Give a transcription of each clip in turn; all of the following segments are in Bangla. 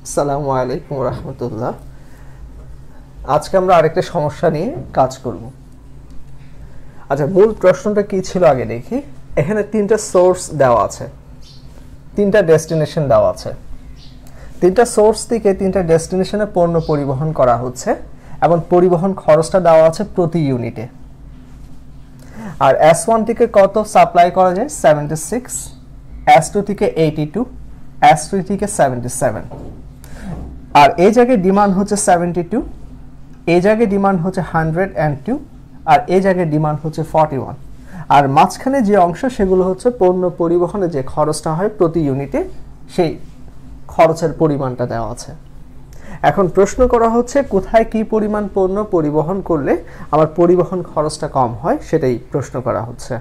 আসসালামু আলাইকুম রহমতুল্লাহ। আজকে আমরা আরেকটা সমস্যা নিয়ে কাজ করব। আচ্ছা, মূল প্রশ্নটা কি ছিল আগে দেখি। এখানে তিনটা সোর্স দেওয়া আছে, তিনটা ডেস্টিনেশন দেওয়া আছে। তিনটা সোর্স থেকে তিনটা ডেস্টিনেশনে পণ্য পরিবহন করা হচ্ছে এবং পরিবহন খরচটা দেওয়া আছে প্রতি ইউনিটে। আর S1 থেকে কত সাপ্লাই করা যায়? 76, S2 থেকে 82, S3 থেকে 77। আর এই জায়গায় ডিমান্ড হচ্ছে 72, এই জায়গায় ডিমান্ড হচ্ছে 102, আর এই জায়গায় ডিমান্ড হচ্ছে 41। আর মাঝখানে যে অংশ সেগুলো হচ্ছে পণ্য পরিবহনে যে খরচটা হয় প্রতি ইউনিটে, সেই খরচের পরিমাণটা দেওয়া আছে। এখন প্রশ্ন করা হচ্ছে কোথায় কি পরিমাণ পণ্য পরিবহন করলে আমার পরিবহন খরচটা কম হয়, সেটাই প্রশ্ন করা হচ্ছে।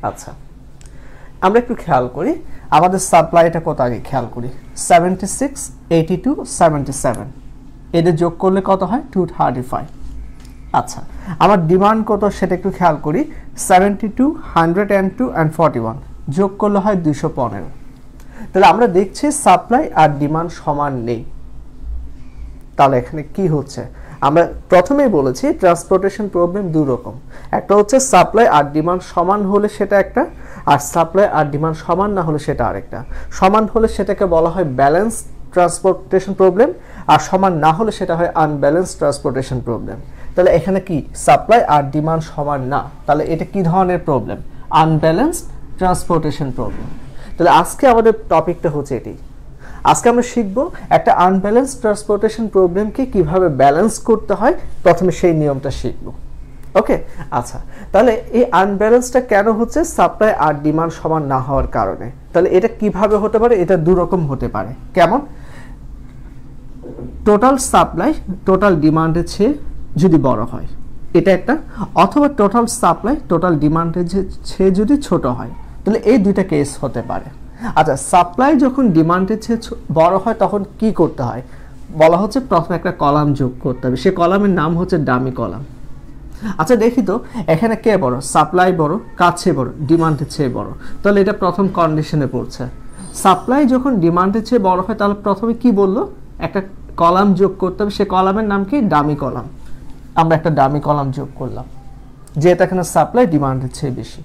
আচ্ছা, আমরা একটু খেয়াল করি আমাদের সাপ্লাইটা কত আগে খেয়াল করি। 76, 82, 77 এদের যোগ করলে কত হয়? 235। আচ্ছা, আমার ডিমান্ড কত সেটা একটু খেয়াল করি। 72, 102 and 41 যোগ করলে হয় 215। তাহলে আমরা দেখছি সাপ্লাই আর ডিমান্ড সমান নেই। তাহলে এখানে কি হচ্ছে? আমরা প্রথমেই বলেছি ট্রান্সপোর্টেশন প্রবলেম দুই রকম। একটা হচ্ছে সাপ্লাই আর ডিমান্ড সমান হলে সেটা একটা, আর সাপ্লাই আর ডিমান্ড সমান না হলে সেটা আরেকটা। সমান হলে সেটাকে বলা হয় ব্যালেন্স ট্রান্সপোর্টেশন প্রবলেম, আর সমান না হলে সেটা হয় আনব্যালেন্স ট্রান্সপোর্টেশন প্রবলেম। তাহলে এখানে কি সাপ্লাই আর ডিমান্ড সমান না, তাহলে এটা কি ধরনের প্রবলেম? Unbalance transportation problem. তাহলে আজকে আমাদের টপিকটা হচ্ছে এটি। আজকে আমরা শিখব একটা আনব্যালেন্স ট্রান্সপোর্টেশন প্রবলেমকে কিভাবে ব্যালেন্স করতে হয়, প্রথমে সেই নিয়মটা শিখব। ওকে, আচ্ছা, তাহলে এই আনব্যালেন্সটা কেন হচ্ছে? সাপ্লাই আর ডিমান্ড সমান না হওয়ার কারণে। তাহলে এটা কিভাবে হতে পারে? এটা দুই রকম হতে পারে। কেমন? টোটাল সাপ্লাই টোটাল ডিমান্ডের চেয়ে যদি বড় হয়, এটা একটা। অথবা টোটাল সাপ্লাই টোটাল ডিমান্ডের চেয়ে যদি ছোট হয়, তাহলে এই দুইটা কেস হতে পারে। আচ্ছা, সাপ্লাই যখন ডিমান্ডের চেয়ে বড় হয় তখন কি করতে হয়? বলা হচ্ছে প্রথমে একটা কলাম যোগ করতে হবে। সেই কলামের নাম হচ্ছে ডামি কলাম। আচ্ছা, দেখি তো এখানে কে বড়? সাপ্লাই বড়, কার চেয়ে বড়? ডিমান্ডের চেয়ে বড়। তাহলে এটা প্রথম কন্ডিশনে পড়ছে। সাপ্লাই যখন ডিমান্ডের চেয়ে বড় হয় তাহলে প্রথমে কি বললো? একটা কলাম যোগ করতে হবে। সে কলামের নাম কি? Dummy column. আমরা একটা ডামি কলাম যোগ করলাম, যেহেতু এখানে সাপ্লাই ডিমান্ডের চেয়ে বেশি।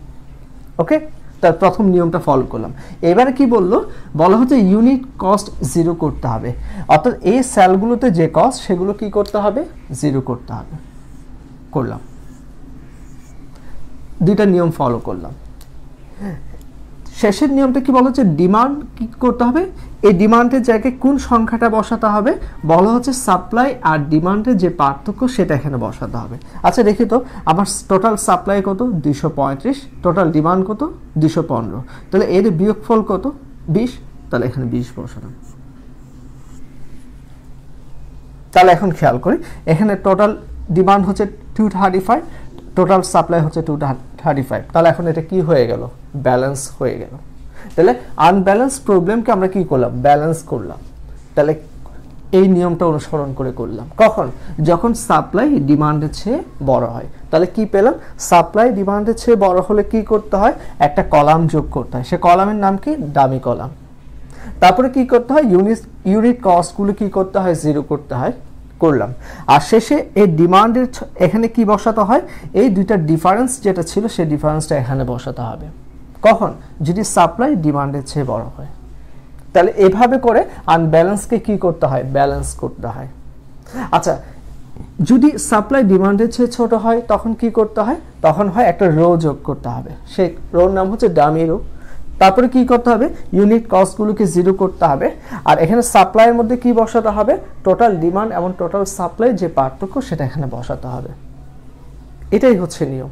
ওকে, তার প্রথম নিয়মটা ফলো করলাম। এবারে কি বললো? বলা হচ্ছে ইউনিট কস্ট জিরো করতে হবে। অর্থাৎ এই সেলগুলোতে যে কস্ট সেগুলো কি করতে হবে? জিরো করতে হবে। করলাম, দুইটা নিয়ম ফলো করলাম। শেষের নিয়মটা কি বলা হচ্ছে? ডিমান্ড কি করতে হবে? এই ডিমান্ডের জায়গায় কোন সংখ্যাটা বসাতে হবে? বলা হচ্ছে সাপ্লাই আর ডিমান্ডের যে পার্থক্য সেটা এখানে বসাতে হবে। আচ্ছা, দেখি তো আমার টোটাল সাপ্লাই কত? 235। টোটাল ডিমান্ড কত? 215। তাহলে এর বিয়োগফল কত? 20। তাহলে এখানে 20 বসালাম। তাহলে এখন খেয়াল করি, এখানে টোটাল ডিমান্ড হচ্ছে 235, টোটাল সাপ্লাই হচ্ছে 235। তাহলে এখন এটা কি হয়ে গেল? ব্যালেন্স হয়ে গেল। তাহলে আনব্যালেন্স প্রবলেমকে আমরা কি করলাম? ব্যালেন্স করলাম। তাহলে এই নিয়মটা অনুসরণ করে করলাম। কখন? যখন সাপ্লাই ডিমান্ডের চেয়ে বড় হয়। তাহলে কি পেলাম? সাপ্লাই ডিমান্ডের চেয়ে বড় হলে কি করতে হয়? একটা কলাম যোগ করতে হয়। সে কলামের নাম কি? Dummy column. তারপরে কি করতে হয়? ইউনিট কস্টগুলো কি করতে হয়? জিরো করতে হয়। করলাম। আর শেষে এই ডিমান্ডের এখানে কি বসাতে হয়? এই দুইটা ডিফারেন্স যেটা ছিল সেই ডিফারেন্সটা এখানে বসাতে হবে। কখন? যদি সাপ্লাই ডিমান্ডের চেয়ে বড় হয়। তাহলে এভাবে করে আনব্যালেন্সকে কি করতে হয়? ব্যালেন্স করতে হয়। আচ্ছা, যদি সাপ্লাই ডিমান্ডের চেয়ে ছোট হয় তখন কি করতে হয়? তখন হয় একটা রো যোগ করতে হবে। সেই রোর নাম হচ্ছে ডামি রো। তারপরে কি করতে হবে? ইউনিট কস্টগুলোকে জিরো করতে হবে। আর এখানে সাপ্লাইয়ের মধ্যে কি বসাতে হবে? টোটাল ডিমান্ড এবং টোটাল সাপ্লাই যে পার্থক্য সেটা এখানে বসাতে হবে। এটাই হচ্ছে নিয়ম।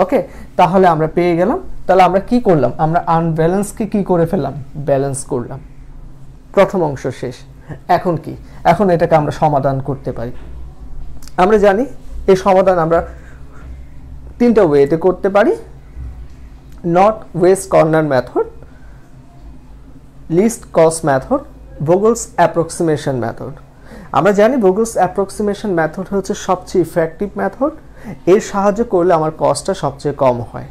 ওকে, তাহলে আমরা পেয়ে গেলাম। তাহলে আমরা কি করলাম? আমরা আনব্যালেন্সকে কি করে ফেললাম? ব্যালেন্স করলাম। প্রথম অংশ শেষ। এখন কি? এখন এটাকে আমরা সমাধান করতে পারি। আমরা জানি এই সমাধান আমরা তিনটা ওয়েতে করতে পারি। North west corner method, least cost method, Vogel's approximation method. আমরা জানি ভোগেলস অ্যাপ্রক্সিমেশন মেথড হচ্ছে সবচেয়ে ইফেক্টিভ মেথড। এর সাহায্য করলে আমার কস্টটা সবচেয়ে কম হয়।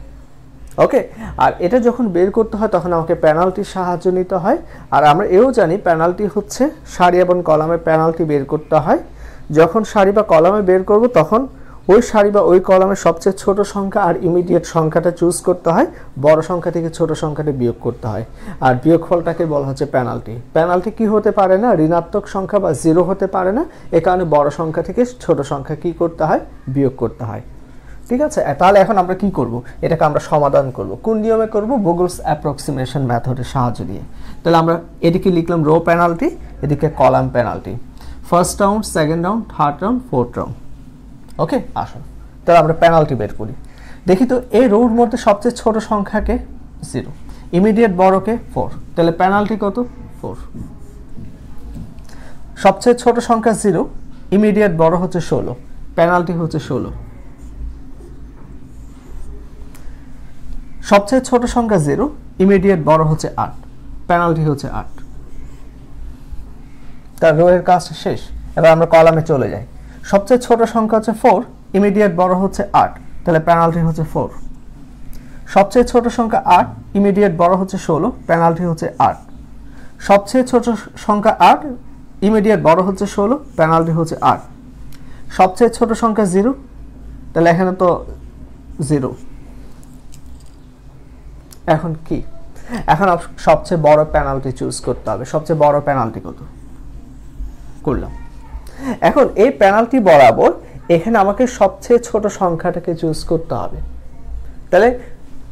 ওকে, আর এটা যখন বের করতে হয় তখন আমাকে পেনাল্টির সাহায্য নিতে হয়। আর আমরা এও জানি পেনাল্টি হচ্ছে সারি এবং কলামে পেনাল্টি বের করতে হয়। যখন সারি বা কলামে বের করব তখন ওই সারি বা ওই কলামের সবচেয়ে ছোট সংখ্যা আর ইমিডিয়েট সংখ্যাটা চুজ করতে হয়, বড় সংখ্যা থেকে ছোট সংখ্যাটা বিয়োগ করতে হয়, আর বিয়োগফলটাকে বলা হচ্ছে পেনাল্টি। পেনাল্টি কি হতে পারে না, ঋণাত্মক সংখ্যা বা জিরো হতে পারে না, এ কারণে বড় সংখ্যা থেকে ছোট সংখ্যা কি করতে হয়, বিয়োগ করতে হয়। ঠিক আছে, তাহলে এখন আমরা কি করব, এটাকে আমরা সমাধান করব। কোন নিয়মে করব, বুগলস অ্যাপ্রক্সিমেশন মেথডের সাহায্য দিয়ে। তাহলে আমরা এদিকে লিখলাম রো পেনাল্টি, এদিকে column penalty, first round, second round, third round, fourth round. Okay, আসুন তাহলে আমরা পেনাল্টি বের করি। দেখি তো এই রোর মধ্যে সবচেয়ে ছোট সংখ্যাকে 0, ইমিডিয়েট বড়কে 4, তাহলে পেনাল্টি কত 4। সবচেয়ে ছোট সংখ্যা 0, ইমিডিয়েট বড় হচ্ছে 16, পেনাল্টি হচ্ছে 16। সবচেয়ে ছোট সংখ্যা 0, ইমিডিয়েট বড় হচ্ছে 8, পেনাল্টি হচ্ছে 8। তার রো এর কাজ শেষ। এবার আমরা কলামে চলে যাই। সবচেয়ে ছোট সংখ্যা হচ্ছে 4, ইমিডিয়েট বড় হচ্ছে 8, তাহলে পেনাল্টি হচ্ছে 4। সবচেয়ে ছোট সংখ্যা 8, ইমিডিয়েট বড় হচ্ছে 16, পেনাল্টি হচ্ছে 8। সবচেয়ে ছোট সংখ্যা 8, ইমিডিয়েট বড় হচ্ছে 16, পেনাল্টি হচ্ছে 8। সবচেয়ে ছোট সংখ্যা 0, তাহলে এখানে তো 0। এখন কি, এখন সবচেয়ে বড় পেনাল্টি চুজ করতে হবে। সবচেয়ে বড় পেনাল্টি কত করলাম। এখন এই পেনাল্টি বরাবর এখানে আমাকে সবচেয়ে ছোট সংখ্যাটাকে চুজ করতে হবে। তাহলে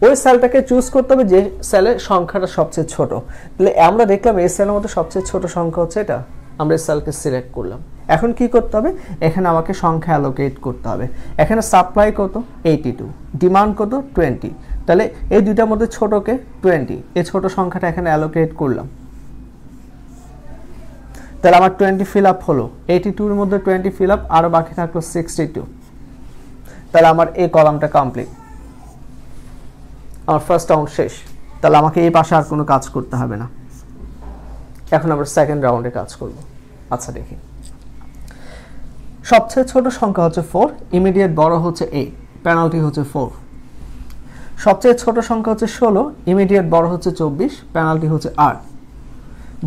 ওই সেলটাকে চুজ করতে হবে যে সেলের সংখ্যাটা সবচেয়ে ছোট। তাহলে আমরা দেখলাম এই সেলের মধ্যে সবচেয়ে ছোট সংখ্যা হচ্ছে এটা, আমরা এই সেলকে সিলেক্ট করলাম। এখন কি করতে হবে, এখানে আমাকে সংখ্যা অ্যালোকেট করতে হবে। এখানে সাপ্লাই কত 82, ডিমান্ড কত 20, তাহলে এই দুইটার মধ্যে ছোটকে 20, এই ছোট সংখ্যাটা এখানে অ্যালোকেট করলাম। তাহলে আমার 20 ফিল আপ হলো, 82 এর মধ্যে 20 ফিল আপ, আরো বাকি থাকলো 62। তাহলে আমার এই কলামটা কমপ্লিট, আমার ফার্স্ট রাউন্ড শেষ। তাহলে আমাকে এই পাশে আর কোনো কাজ করতে হবে না। এখন আমরা সেকেন্ড রাউন্ডে কাজ করব। আচ্ছা দেখি, সবচেয়ে ছোট সংখ্যা হচ্ছে 4, ইমিডিয়েট বড় হচ্ছে 8, পেনাল্টি হচ্ছে 4। সবচেয়ে ছোট সংখ্যা হচ্ছে 16, ইমিডিয়েট বড় হচ্ছে 24, পেনাল্টি হচ্ছে 8।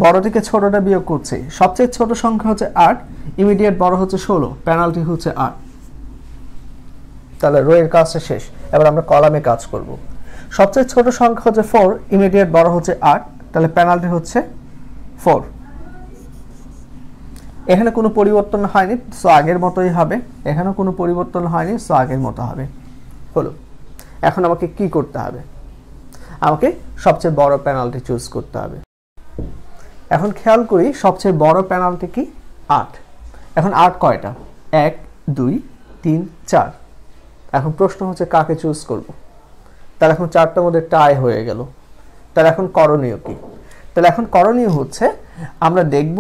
বড় থেকে ছোটটা বিয়োগ করছে, সবচেয়ে ছোট সংখ্যা হচ্ছে 8, ইমিডিয়েট বড় হচ্ছে 16, পেনাল্টি হচ্ছে 8। তাহলে রো এর কাজটা শেষ। এবার আমরা কলামে কাজ করব। সবচেয়ে ছোট সংখ্যা হচ্ছে 4, ইমিডিয়েট বড় হচ্ছে 8, তাহলে পেনাল্টি হচ্ছে 4। এখানে কোনো পরিবর্তন হয়নি, সো আগের মতোই হবে। এখানে কোনো পরিবর্তন হয়নি, সো আগের মতো হবে। হলো, এখন আমাকে কি করতে হবে, আমাকে সবচেয়ে বড় পেনাল্টি চুজ করতে হবে। এখন খেয়াল করি সবচেয়ে বড় পেনাল্টি কি 8। এখন 8 কয়টা, 1 2 3 4। এখন প্রশ্ন হচ্ছে কাকে চুজ করব। তাহলে এখন 4টার মধ্যে টাই হয়ে গেল। তাহলে এখন করণীয় কি, তাহলে এখন করণীয় হচ্ছে আমরা দেখব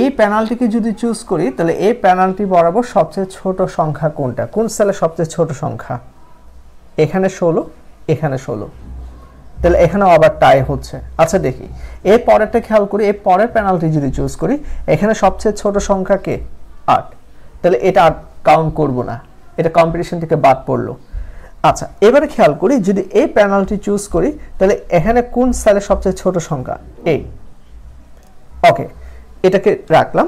এই পেনাল্টিকে যদি চুজ করি তাহলে এই পেনাল্টি বরাবর সবচেয়ে ছোট সংখ্যা কোনটা, কোন সেলে সবচেয়ে ছোট সংখ্যা। এখানে 16, এখানে 16, তাহলে এখানেও আবার টাই হচ্ছে। আচ্ছা দেখি এই পরেরটা খেয়াল করি, এই পরের পেনাল্টি যদি চুজ করি, এখানে সবচেয়ে ছোট সংখ্যা কে 8, তাহলে এটা আর কাউন্ট করব না, এটা কম্পিটিশন থেকে বাদ পড়লো। আচ্ছা এবারে খেয়াল করি যদি এই পেনাল্টি চুজ করি তাহলে এখানে কোন সেলে সবচেয়ে ছোট সংখ্যা 8। ওকে, এটাকে রাখলাম।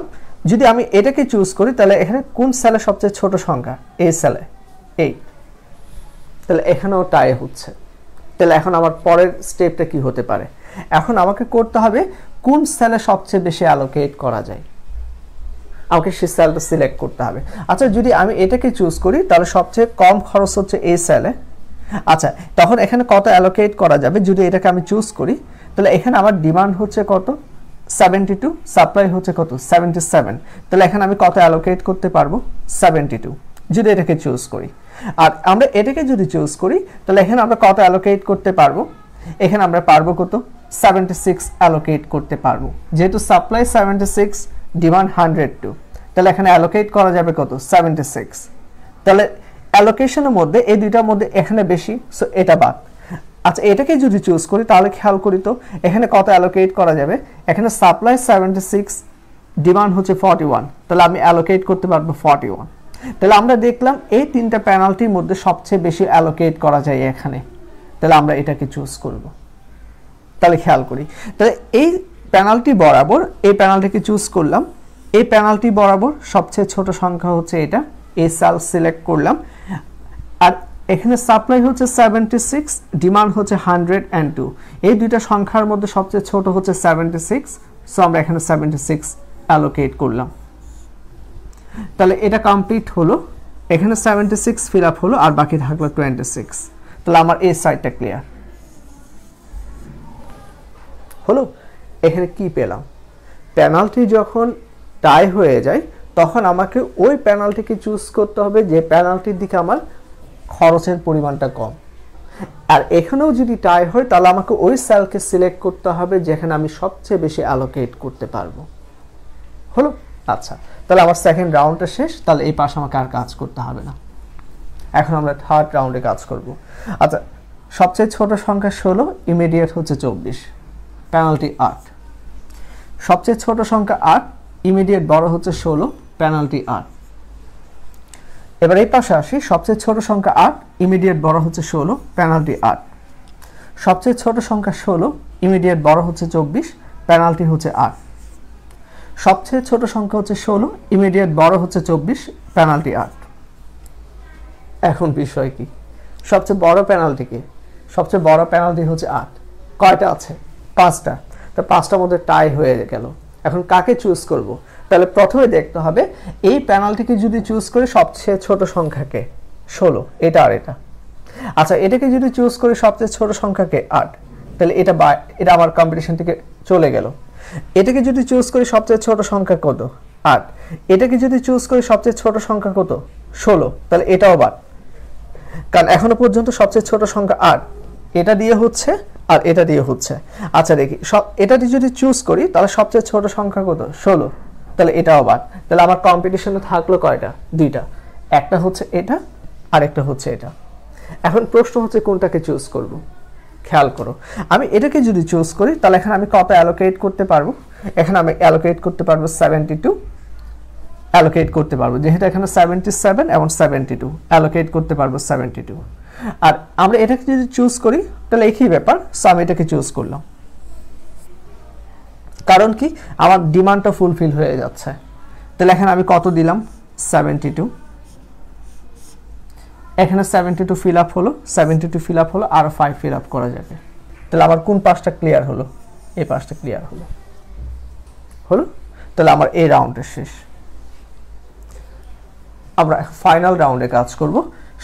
যদি আমি এটাকে চুজ করি তাহলে এখানে কোন সেলে সবচেয়ে ছোট সংখ্যা, এই সেলে 8, তাহলে এখানেও টাই হচ্ছে। তাহলে এখন আমার পরের স্টেপটা কি হতে পারে, এখন আমাকে করতে হবে কোন সেলে সবচেয়ে বেশি অ্যালোকেট করা যায়, আমাকে সেই সেলটা সিলেক্ট করতে হবে। আচ্ছা যদি আমি এটাকে চুজ করি তাহলে সবচেয়ে কম খরচ হচ্ছে এই সেলে। আচ্ছা তখন এখানে কত অ্যালোকেট করা যাবে, যদি এটাকে আমি চুজ করি তাহলে এখানে আমার ডিমান্ড হচ্ছে কত 72, সাপ্লাই হচ্ছে কত 77, তাহলে এখানে আমি কত অ্যালোকেট করতে পারবো 72 যদি এটাকে চুজ করি। আর আমরা এটাকে যদি চুজ করি তাহলে এখানে আমরা কত অ্যালোকেট করতে পারবো, এখানে আমরা পারবো কত 76 অ্যালোকেট করতে পারবো। যেহেতু সাপ্লাই 76, ডিমান্ড 102, তাহলে এখানে অ্যালোকেট করা যাবে কত 76। তাহলে অ্যালোকেশনের মধ্যে এই দুইটার মধ্যে এখানে বেশি, সো এটা বাদ। আচ্ছা এটাকে যদি চুজ করি তাহলে খেয়াল করি তো এখানে কত অ্যালোকেট করা যাবে, এখানে সাপ্লাই 76, ডিমান্ড হচ্ছে 41, তাহলে আমি অ্যালোকেট করতে পারবো 41। তাহলে আমরা দেখলাম এই তিনটা পেনাল্টির মধ্যে সবচেয়ে বেশি অ্যালোকেট করা যায় এখানে, তাহলে আমরা এটাকে চুজ করব। তাহলে খেয়াল করি, তাহলে এই পেনাল্টি বরাবর এই পেনাল্টিকে চুজ করলাম, এই পেনাল্টি বরাবর সবচেয়ে ছোট সংখ্যা হচ্ছে এটা, এই সেল সিলেক্ট করলাম, আর এখানে সাপ্লাই হচ্ছে 76, ডিমান্ড হচ্ছে 102, এই দুইটা সংখ্যার মধ্যে সবচেয়ে ছোট হচ্ছে 76, সো আমরা এখানে 76 অ্যালোকেট করলাম। তাহলে এটা কমপ্লিট হলো, এখানে 76 ফিল আপ হলো, আর বাকি থাকলো 26। তাহলে আমার এই সাইডটা ক্লিয়ার হলো। এখানে কি পেলাম, পেনাল্টি যখন টাই হয়ে যায় তখন আমাকে ওই পেনাল্টিকে চুজ করতে হবে যে পেনাল্টির দিকে আমার খরচের পরিমাণটা কম, আর এখানেও যদি টাই হয় তাহলে আমাকে ওই সেলকে সিলেক্ট করতে হবে যেখানে আমি সবচেয়ে বেশি অ্যালোকেট করতে পারবো। হলো? আচ্ছা, তাহলে আমার সেকেন্ড রাউন্ডটা শেষ, তাহলে এই পাশে আমাকে আর কাজ করতে হবে না। এখন আমরা থার্ড রাউন্ডে কাজ করব। আচ্ছা, সবচেয়ে ছোট সংখ্যা 16, ইমিডিয়েট হচ্ছে 24, পেনাল্টি 8। সবচেয়ে ছোট সংখ্যা 8, ইমিডিয়েট বড় হচ্ছে 16, পেনাল্টি 8। এবার এই পাশে আসি, সবচেয়ে ছোট সংখ্যা 8, ইমিডিয়েট বড় হচ্ছে 16, পেনাল্টি 8। সবচেয়ে ছোট সংখ্যা 16, ইমিডিয়েট বড় হচ্ছে 24, পেনাল্টি হচ্ছে 8। সবচেয়ে ছোট সংখ্যা হচ্ছে 16, ইমিডিয়েট বড় হচ্ছে 24, পেনাল্টি 8। এখন বিষয় কি, সবচেয়ে বড় পেনাল্টি কি? সবচেয়ে বড় পেনাল্টি হচ্ছে 8। কয়টা আছে? 5টা। তো 5টার মধ্যে টাই হয়ে গেল। এখন কাকে চুজ করব? তাহলে প্রথমে দেখতে হবে এই পেনাল্টিকে যদি চুজ করি সবচেয়ে ছোট সংখ্যাকে 16, এটা আর এটা। আচ্ছা, এটাকে যদি চুজ করি সবচেয়ে ছোট সংখ্যাকে 8, তাহলে এটা আমার কম্পিটিশন থেকে চলে গেল। এটাকে যদি চুজ করি সবচেয়ে ছোট সংখ্যা কত? 8। এটাকে যদি চুজ করি সবচেয়ে ছোট সংখ্যা কত? 16, তাহলে এটাও বাদ, কারণ এখনো পর্যন্ত সবচেয়ে ছোট সংখ্যা 8, এটা দিয়ে হচ্ছে আর এটা দিয়ে হচ্ছে। আচ্ছা দেখি, এটা দিয়ে যদি চুজ করি তাহলে সবচেয়ে ছোট সংখ্যা কত? 16, তাহলে এটাও বাদ। তাহলে আমার কম্পিটিশনে থাকলো কয়টা? 2টা, একটা হচ্ছে এটা আর একটা হচ্ছে এটা। এখন প্রশ্ন হচ্ছে কোনটাকে চুজ করব। খেয়াল করো, আমি এটাকে যদি চুজ করি তাহলে এখানে আমি কত অ্যালোকেট করতে পারবো? এখানে আমি অ্যালোকেট করতে পারবো 72 অ্যালোকেট করতে পারবো, যেহেতু এখানে 77 এবং 72 অ্যালোকেট করতে পারবো 72। আর আমরা এটাকে যদি চুজ করি তাহলে একই ব্যাপার, সো আমি এটাকে চুজ করলাম। কারণ কি, আমার ডিমান্ডটা ফুলফিল হয়ে যাচ্ছে। তাহলে এখানে আমি কত দিলাম? 72। এখানে 72 ফিল আপ হলো, 72 ফিল আপ হলো, আর 5 ফিল আপ করা যাবে। তাহলে আমার কোন পাশটা ক্লিয়ার হলো? এই পাশটা ক্লিয়ার হলো। হলো? তাহলে আমার এই রাউন্ডের শেষ। আমরা ফাইনাল রাউন্ডে কাজ করব।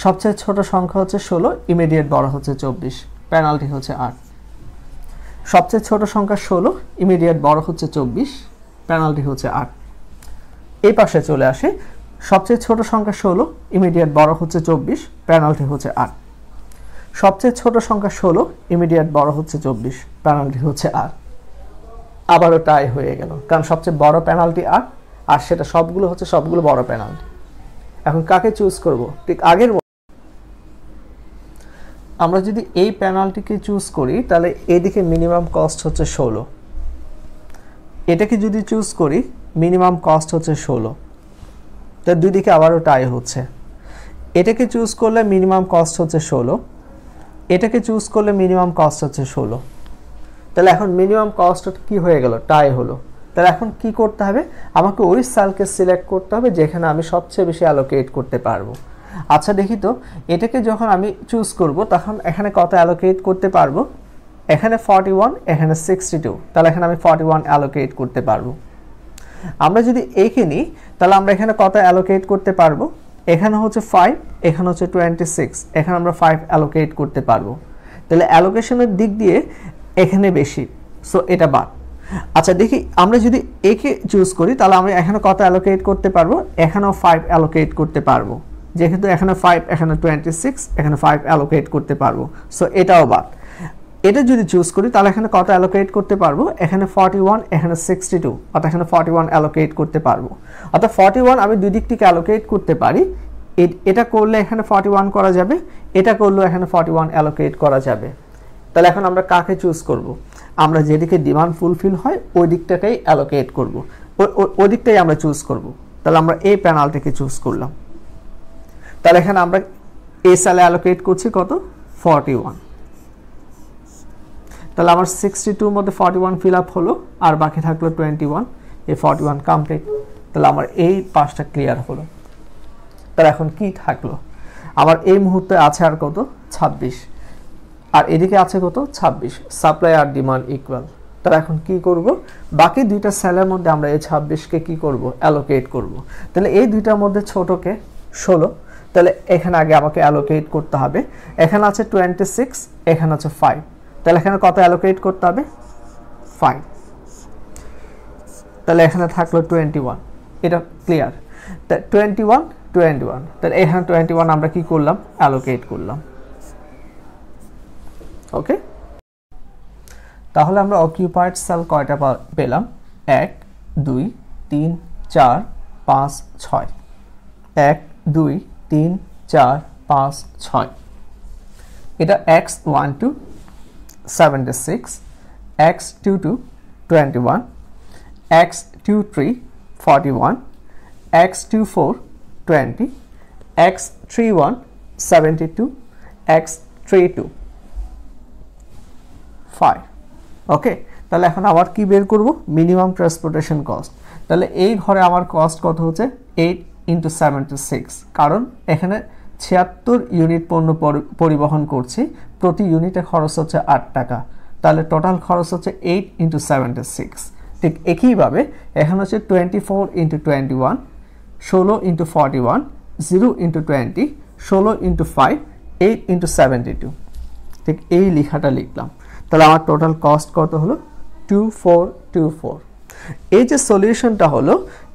সবচেয়ে ছোট সংখ্যা হচ্ছে 16, ইমিডিয়েট বড় হচ্ছে 24, পেনাল্টি হচ্ছে 8। সবচেয়ে ছোট সংখ্যা 16, ইমিডিয়েট বড় হচ্ছে 24, পেনাল্টি হচ্ছে 8। এই পাশে চলে আসে, সবচেয়ে ছোট সংখ্যা 16, ইমিডিয়েট বড় হচ্ছে 24, পেনাল্টি হচ্ছে 8। সবচেয়ে ছোট সংখ্যা 16, ইমিডিয়েট বড় হচ্ছে 24, পেনাল্টি হচ্ছে 8। আবারও টাই হয়ে গেল, কারণ সবচেয়ে বড় পেনাল্টি 8, আর সেটা সবগুলো বড় পেনাল্টি। এখন কাকে চুজ করব? ঠিক আগের মতো আমরা যদি এই পেনাল্টিকে চুজ করি তাহলে এদিকে মিনিমাম কস্ট হচ্ছে 16, এটাকে যদি চুজ করি মিনিমাম কস্ট হচ্ছে 16, তার দুই দিকে আবারও টাই হচ্ছে। এটাকে চুজ করলে মিনিমাম কস্ট হচ্ছে 16, এটাকে চুজ করলে মিনিমাম কস্ট হচ্ছে 16। তাহলে এখন মিনিমাম কস্ট কি হয়ে গেল? টাই হলো। তাহলে এখন কি করতে হবে? আমাকে ওই সেলকে সিলেক্ট করতে হবে যেখানে আমি সবচেয়ে বেশি অ্যালোকেট করতে পারবো। আচ্ছা দেখি তো, এটাকে যখন আমি চুজ করব তখন এখানে কত অ্যালোকেট করতে পারবো? এখানে 41, এখানে 62, তাহলে এখানে আমি 41 অ্যালোকেট করতে পারবো। আমরা যদি একে নিই তাহলে আমরা এখানে কত অ্যালোকেট করতে পারবো? এখানে হচ্ছে 5, এখানে হচ্ছে 26, এখানে আমরা 5 অ্যালোকেট করতে পারবো। তাহলে অ্যালোকেশনের দিক দিয়ে এখানে বেশি, সো এটা বাদ। আচ্ছা দেখি, আমরা যদি একে চুজ করি তাহলে আমরা এখানে কত অ্যালোকেট করতে পারবো? এখানেও 5 অ্যালোকেট করতে পারবো, যেহেতু এখানে 5, এখানে 26, এখানে 5 অ্যালোকেট করতে পারবো, সো এটাও বাদ। এটা যদি চুজ করি তাহলে এখানে কত অ্যালোকেট করতে পারবো? এখানে 41, এখানে 62, অর্থাৎ এখানে 41 অ্যালোকেট করতে পারবো। অর্থাৎ 41 আমি দুই দিক থেকে অ্যালোকেট করতে পারি। এটা করলে এখানে 41 করা যাবে, এটা করলেও এখানে 41 অ্যালোকেট করা যাবে। তাহলে এখন আমরা কাকে চুজ করব? আমরা যেদিকে ডিমান্ড ফুলফিল হয় ওই দিকটাকেই অ্যালোকেট করব, ওই দিকটাই আমরা চুজ করব। তাহলে আমরা এই পেনাল্টিকে চুজ করলাম। তাহলে এখানে আমরা এই সেলে অ্যালোকেট করছি কত? 41। তাহলে আমার 62 মধ্যে 41 ফিল আপ হলো, আর বাকি থাকলো 21, এই 41 কমপ্লিট। তাহলে আমার এই পাঁচটা ক্লিয়ার হলো। তাহলে এখন কি থাকলো, আমার এই মুহূর্তে আছে আর কত, 26, আর এদিকে আছে কত, 26। সাপ্লাই আর ডিমান্ড ইকুয়াল। তাহলে এখন কি করব, বাকি দুইটা সেলের মধ্যে আমরা এই 26কে কি করব, অ্যালোকেট করব। তাহলে এই দুইটার মধ্যে ছোটকে 16, তাহলে এখানে আগে আমাকে অ্যালোকেট করতে হবে। এখানে আছে 26, এখানে আছে 5, তাহলে এখানে কত অ্যালোকেট করতে হবে, 5। তাহলে এখানে থাকলো 21, এটা ক্লিয়ার। 21, তাহলে এখানে 21 আমরা কি করলাম, অ্যালোকেট করলাম। ওকে, তাহলে আমরা অকিউপাইড সেল কয়টা পেলাম, 1 2 3 4 5 6, 1 2 3 4 5 6। এটা x12 76, x22 21, x23 41, x24 20, x31 72, x32 5। ওকে, তাহলে এখন আবার কি বের করব, মিনিমাম ট্রান্সপোর্টেশন কস্ট। তাহলে এই ঘরে আমার কস্ট কত হচ্ছে, 8 × 76, কারণ এখানে 76 ইউনিট পণ্য পরিবহন করছি, প্রতি ইউনিটে খরচ হচ্ছে 8 টাকা। তাহলে টোটাল খরচ হচ্ছে 8 × 76। ঠিক একইভাবে এখানে হচ্ছে 24 × 21, 16 × 41, 0 × 20, 16 × 5, 8 × 72। ঠিক এই লেখাটা লিখলাম। তাহলে আমার টোটাল কস্ট কত হলো, 2424। এই যে সলিউশনটা হলো,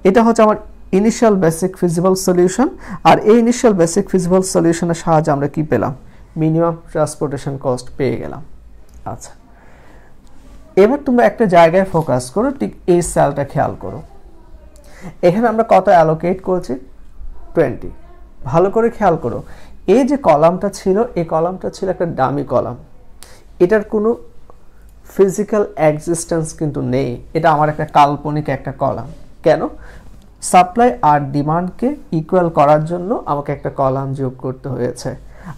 এটা হচ্ছে আমার ইনিশিয়াল বেসিক ফিজিবল সলিউশন। আর এই ইনিশিয়াল বেসিক ফিজিবল সলিউশনের সাহায্যে আমরা কি পেলাম, মিনিমাম ট্রান্সপোর্টেশন কস্ট পেয়ে গেলাম। আচ্ছা, এবার তোমরা একটা জায়গায় ফোকাস করো, ঠিক এই সেলটা খেয়াল করো। এখানে আমরা কত অ্যালোকেট করেছি, 20। ভালো করে খেয়াল করো, এই যে কলামটা ছিল, এই কলামটা ছিল একটা ডামি কলাম, এটার কোনো ফিজিক্যাল এক্সিস্টেন্স কিন্তু নেই, এটা আমার একটা কাল্পনিক একটা কলাম। কেন, সাপ্লাই আর ডিমান্ডকে ইকুয়াল করার জন্য আমাকে একটা কলাম যোগ করতে হয়েছে।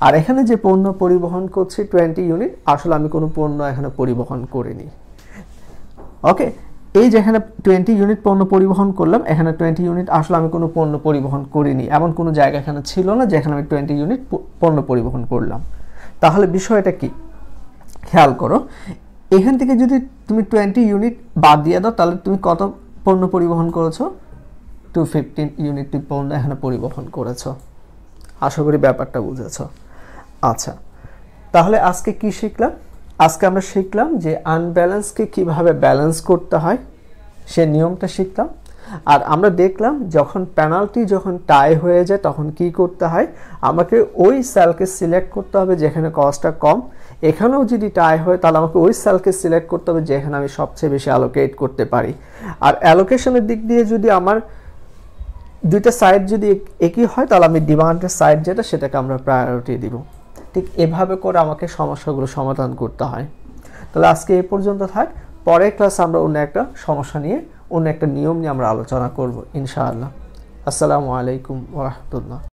আর এখানে যে পণ্য পরিবহন করছি 20 ইউনিট, আসলে আমি কোনো পণ্য এখানে পরিবহন করিনি। ওকে, এই যে এখানে 20 ইউনিট পণ্য পরিবহন করলাম, এখানে 20 ইউনিট আসলে আমি কোনো পণ্য পরিবহন করিনি, এমন কোনো জায়গা এখানে ছিল না যেখানে আমি 20 ইউনিট পণ্য পরিবহন করলাম। তাহলে বিষয়টা কি, খেয়াল করো, এখান থেকে যদি তুমি 20 ইউনিট বাদ দিয়ে দাও, তাহলে তুমি কত পণ্য পরিবহন করেছো, 215 ইউনিট পণ্য এখানে পরিবহন করেছো। আশা করি ব্যাপারটা বুঝেছো। আচ্ছা, তাহলে আজকে কি শিখলাম, আজকে আমরা শিখলাম যে আনব্যালেন্সকে কিভাবে ব্যালেন্স করতে হয়, সে নিয়মটা শিখলাম। আর আমরা দেখলাম যখন পেনাল্টি যখন টাই হয়ে যায় তখন কি করতে হয়, আমাকে ওই সেলকে সিলেক্ট করতে হবে যেখানে কস্টটা কম। এখানেও যদি টাই হয় তাহলে আমাকে ওই সেলকে সিলেক্ট করতে হবে যেখানে আমি সবচেয়ে বেশি অ্যালোকেট করতে পারি। আর অ্যালোকেশনের দিক দিয়ে যদি আমার দুইটা সাইড যদি একই হয় তাহলে আমি ডিমান্ডের সাইড যেটা সেটাকে আমরা প্রায়োরিটি দিব। ঠিক এভাবে করে আমাকে সমস্যাগুলো সমাধান করতে হয়। তাহলে আজকে এই পর্যন্ত থাক, পরের ক্লাসে আমরা অন্য একটা সমস্যা নিয়ে, অন্য একটা নিয়ম নিয়ে আমরা আলোচনা করব ইনশাআল্লাহ। আসসালামু আলাইকুম ওয়া রাহমাতুল্লাহ।